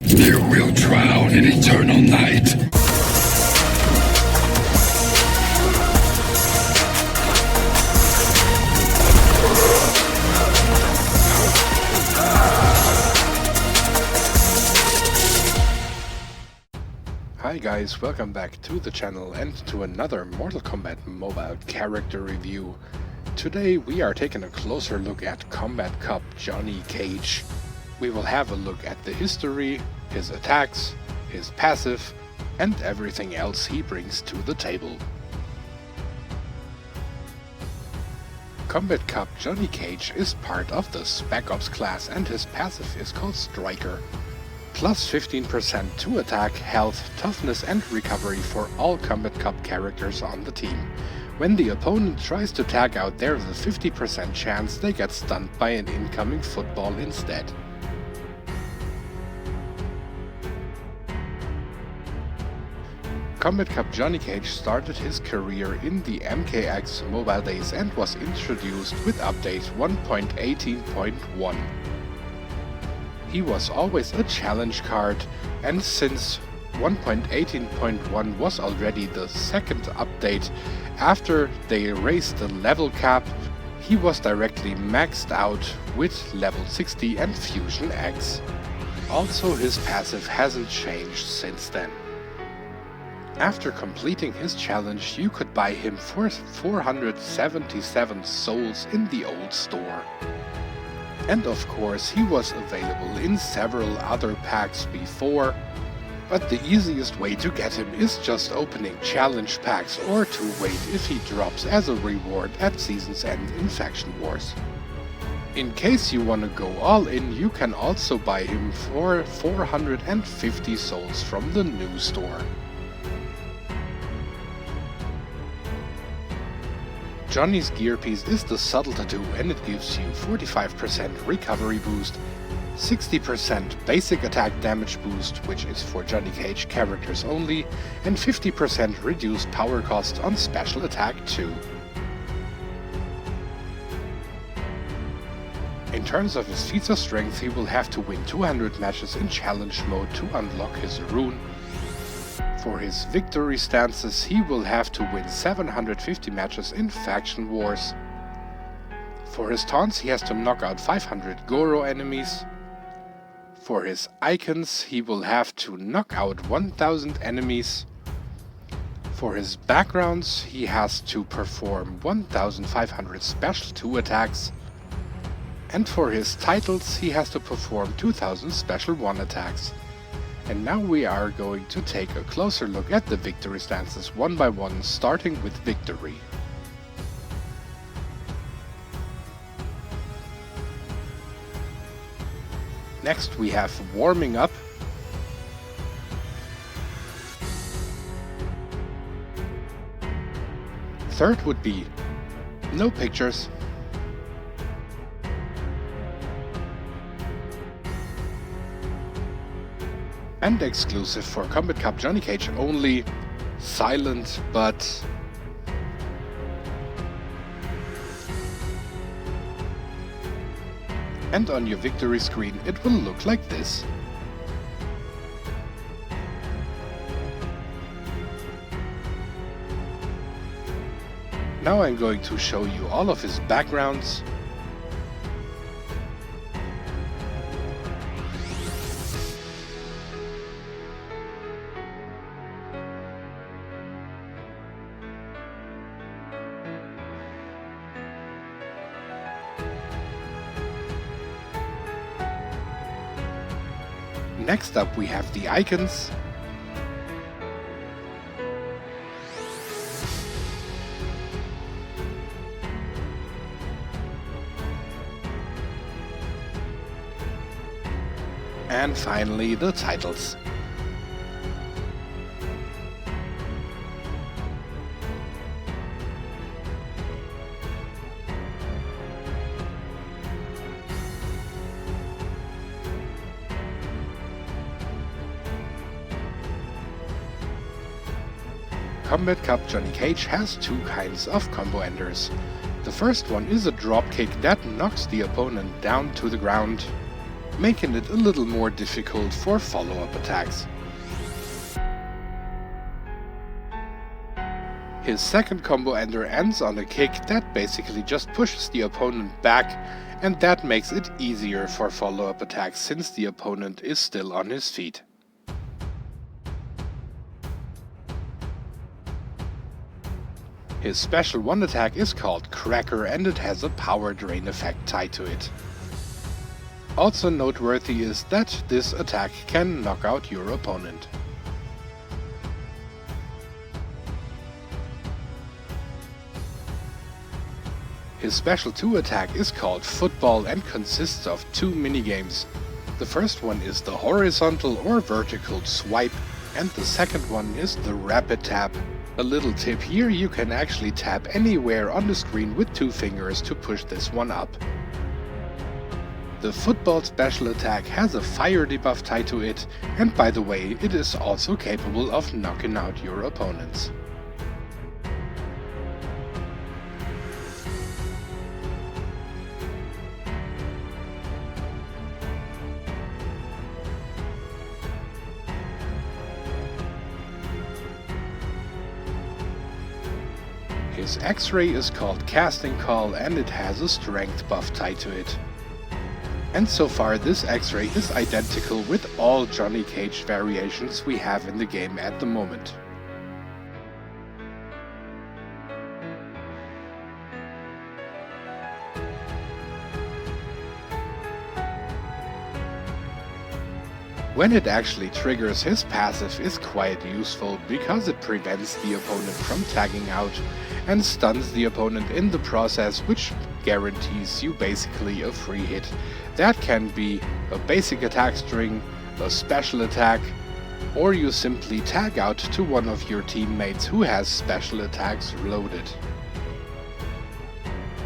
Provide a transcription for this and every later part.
You will drown in eternal night. Hi guys, welcome back to the channel and to another Mortal Kombat mobile character review. Today we are taking a closer look at Kombat Cup Johnny Cage. We will have a look at the history, his attacks, his passive, and everything else he brings to the table. Kombat Cup Johnny Cage is part of the Spec Ops class and his passive is called Striker. Plus 15% to attack, health, toughness and recovery for all Kombat Cup characters on the team. When the opponent tries to tag out, there is a 50% chance they get stunned by an incoming football instead. Kombat Cup Johnny Cage started his career in the MKX mobile days and was introduced with update 1.18.1. He was always a challenge card, and since 1.18.1 was already the second update after they raised the level cap, he was directly maxed out with level 60 and Fusion X. Also, his passive hasn't changed since then. After completing his challenge, you could buy him for 477 souls in the old store. And of course, he was available in several other packs before, but the easiest way to get him is just opening challenge packs or to wait if he drops as a reward at season's end in Faction Wars. In case you wanna go all in, you can also buy him for 450 souls from the new store. Johnny's gear piece is the Subtle Tattoo and it gives you 45% recovery boost, 60% basic attack damage boost, which is for Johnny Cage characters only, and 50% reduced power cost on special attack too. In terms of his feats of strength, he will have to win 200 matches in challenge mode to unlock his rune. For his victory stances, he will have to win 750 matches in Faction Wars. For his taunts, he has to knock out 500 Goro enemies. For his icons, he will have to knock out 1000 enemies. For his backgrounds, he has to perform 1500 special 2 attacks. And for his titles, he has to perform 2000 special 1 attacks. And now we are going to take a closer look at the victory stances one by one, starting with victory. Next we have warming up. Third would be no pictures. And exclusive for Kombat Cup Johnny Cage only, silent but... And on your victory screen it will look like this. Now I'm going to show you all of his backgrounds. Next up we have the icons. And finally the titles. Kombat Cup Johnny Cage has two kinds of combo enders. The first one is a dropkick that knocks the opponent down to the ground. making it a little more difficult for follow-up attacks. His second combo ender ends on a kick that basically just pushes the opponent back, and that makes it easier for follow-up attacks since the opponent is still on his feet. His special one attack is called Cracker and it has a power drain effect tied to it. Also noteworthy is that this attack can knock out your opponent. His special 2 attack is called Football and consists of 2 minigames. The first one is the horizontal or vertical swipe, and the second one is the rapid tap. A little tip here, you can actually tap anywhere on the screen with 2 fingers to push this one up. The football special attack has a fire debuff tied to it, and by the way, it is also capable of knocking out your opponents. His X-ray is called Casting Call and it has a strength buff tied to it. And so far this X-ray is identical with all Johnny Cage variations we have in the game at the moment. When it actually triggers, his passive is quite useful because it prevents the opponent from tagging out and stuns the opponent in the process, which guarantees you basically a free hit. That can be a basic attack string, a special attack, or you simply tag out to one of your teammates who has special attacks loaded.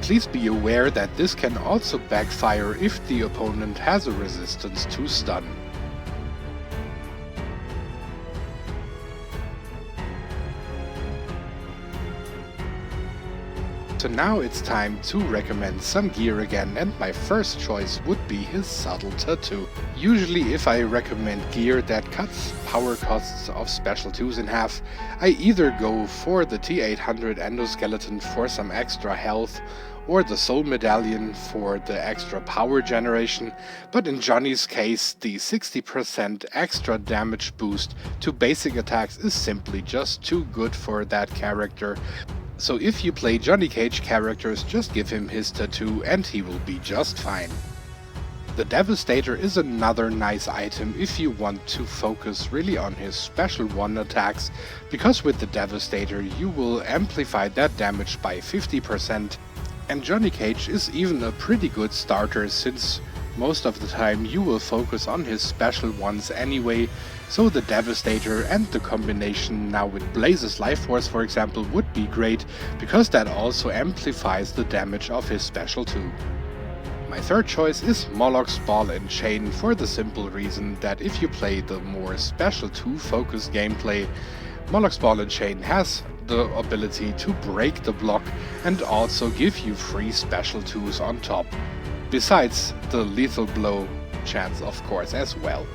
Please be aware that this can also backfire if the opponent has a resistance to stun. So now it's time to recommend some gear again, and my first choice would be his subtle tattoo. Usually if I recommend gear that cuts power costs of special 2s in half, I either go for the T800 endoskeleton for some extra health, or the soul medallion for the extra power generation, but in Johnny's case the 60% extra damage boost to basic attacks is simply just too good for that character. So if you play Johnny Cage characters, just give him his tattoo and he will be just fine. The Devastator is another nice item if you want to focus really on his special 1 attacks, because with the Devastator you will amplify that damage by 50%, and Johnny Cage is even a pretty good starter since most of the time you will focus on his special ones anyway, so the Devastator and the combination now with Blaze's Life Force for example would be great, because that also amplifies the damage of his special 2. My third choice is Moloch's Ball and Chain for the simple reason that if you play the more special 2 focused gameplay, Moloch's Ball and Chain has the ability to break the block and also give you free special 2s on top, besides the lethal blow chance of course as well.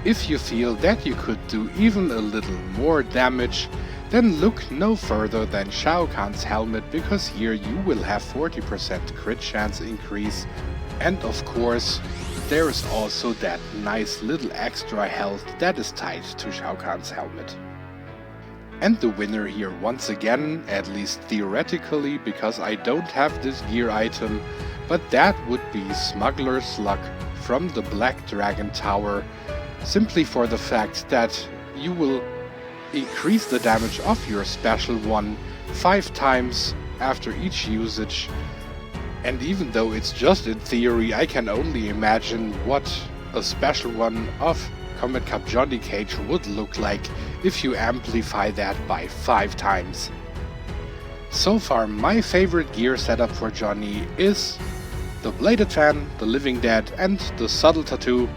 If you feel that you could do even a little more damage, then look no further than Shao Kahn's helmet, because here you will have 40% crit chance increase, and of course there is also that nice little extra health that is tied to Shao Kahn's helmet. And the winner here once again, at least theoretically, because I don't have this gear item, but that would be Smuggler's Luck from the Black Dragon Tower, simply for the fact that you will increase the damage of your special 1 5 times after each usage. And even though it's just in theory, I can only imagine what a special 1 of Kombat Cup Johnny Cage would look like if you amplify that by 5 times. So far my favorite gear setup for Johnny is the Bladed Fan, the Living Dead and the Subtle Tattoo.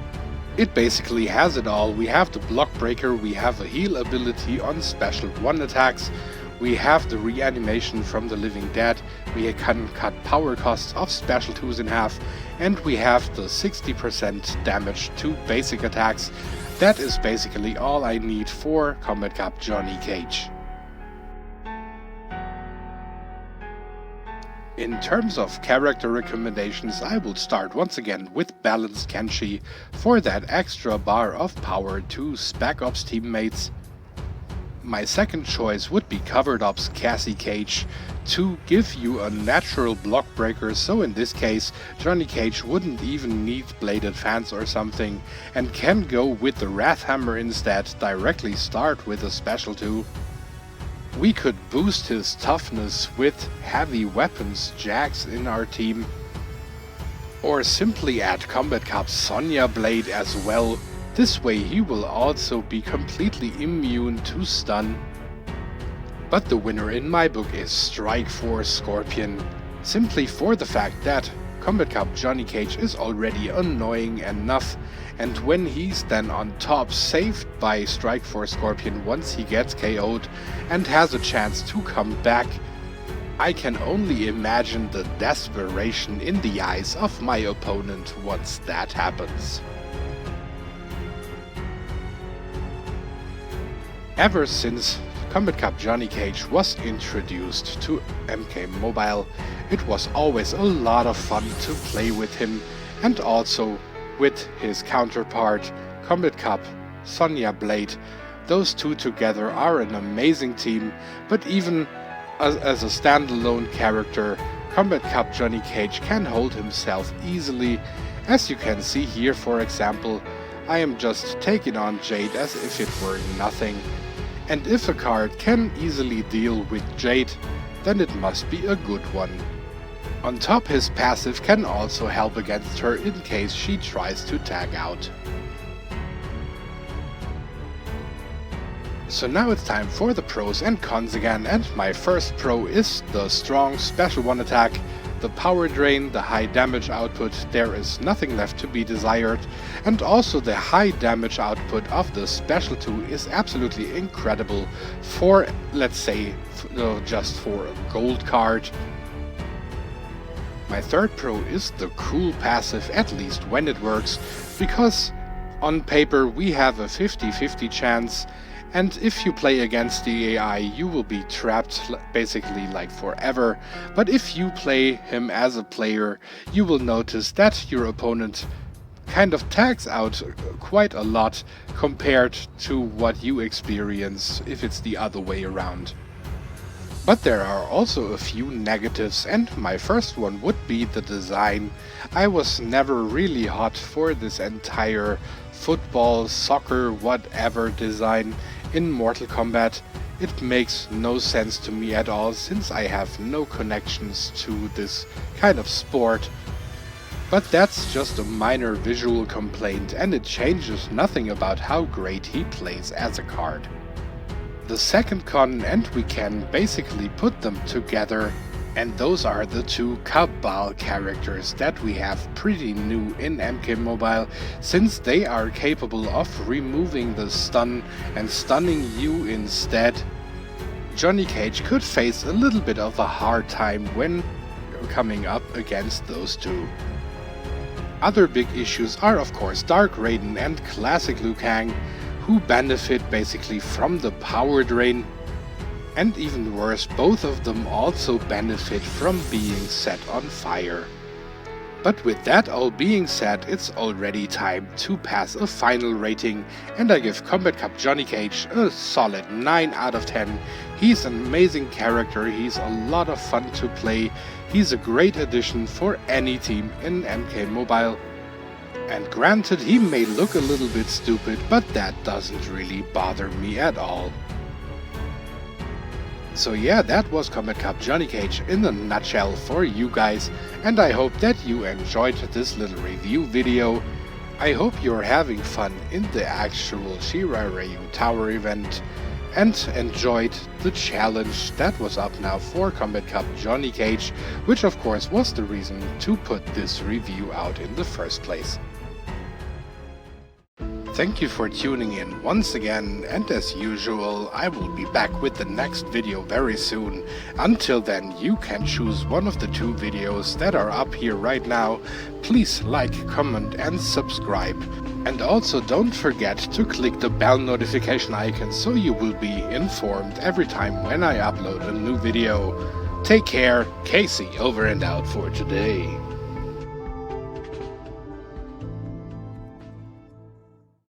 It basically has it all. We have the block breaker, we have a heal ability on special 1 attacks, We have the reanimation from the living dead, we can cut power costs of special 2s in half, and we have the 60% damage to basic attacks. That is basically all I need for Kombat Cup Johnny Cage. In terms of character recommendations, I will start once again with Balanced Kenshi for that extra bar of power to Spec Ops teammates. My second choice would be Covered Ops Cassie Cage to give you a natural block breaker, so in this case Johnny Cage wouldn't even need bladed fans or something and can go with the Wrath Hammer instead, directly start with a special 2. We could boost his toughness with heavy weapons Jax in our team, or simply add Kombat Cup Sonya Blade as well. This way he will also be completely immune to stun. But the winner in my book is Strike Force Scorpion, simply for the fact that Kombat Cup Johnny Cage is already annoying enough, and when he's then on top saved by Strike Force Scorpion once he gets KO'd and has a chance to come back, I can only imagine the desperation in the eyes of my opponent once that happens. Ever since Kombat Cup Johnny Cage was introduced to MK Mobile, it was always a lot of fun to play with him, and also with his counterpart Kombat Cup Sonya Blade. Those two together are an amazing team, but even as a standalone character, Kombat Cup Johnny Cage can hold himself easily. As you can see here, for example, I am just taking on Jade as if it were nothing. And if a card can easily deal with Jade, then it must be a good one. On top, his passive can also help against her in case she tries to tag out. So now it's time for the pros and cons again, and my first pro is the strong special 1 attack. The power drain, the high damage output, there is nothing left to be desired, and also the high damage output of the special 2 is absolutely incredible for, let's say, just for a gold card. My third pro is the cool passive, at least when it works, because on paper we have a 50-50 chance, and if you play against the AI you will be trapped basically like forever, but if you play him as a player you will notice that your opponent kind of tags out quite a lot compared to what you experience if it's the other way around. But there are also a few negatives, and my first one would be the design. I was never really hot for this entire football, soccer, whatever design in Mortal Kombat. It makes no sense to me at all, since I have no connections to this kind of sport. But that's just a minor visual complaint, and it changes nothing about how great he plays as a card. The second con, and we can basically put them together, and those are the two Cabal characters that we have pretty new in MK Mobile, since they are capable of removing the stun and stunning you instead. Johnny Cage could face a little bit of a hard time when coming up against those two. Other big issues are of course Dark Raiden and Classic Liu Kang, who benefit basically from the power drain, and even worse, both of them also benefit from being set on fire. But with that all being said, it's already time to pass a final rating, and I give Kombat Cup Johnny Cage a solid 9 out of 10. He's an amazing character, he's a lot of fun to play, he's a great addition for any team in MK Mobile. And granted, he may look a little bit stupid, but that doesn't really bother me at all. So yeah, that was Kombat Cup Johnny Cage in a nutshell for you guys, and I hope that you enjoyed this little review video. I hope you're having fun in the actual Shira Ryu Tower event, and enjoyed the challenge that was up now for Kombat Cup Johnny Cage, which of course was the reason to put this review out in the first place. Thank you for tuning in once again, and as usual, I will be back with the next video very soon. Until then, you can choose one of the 2 videos that are up here right now. Please like, comment and subscribe. And also don't forget to click the bell notification icon so you will be informed every time when I upload a new video. Take care, Casey over and out for today.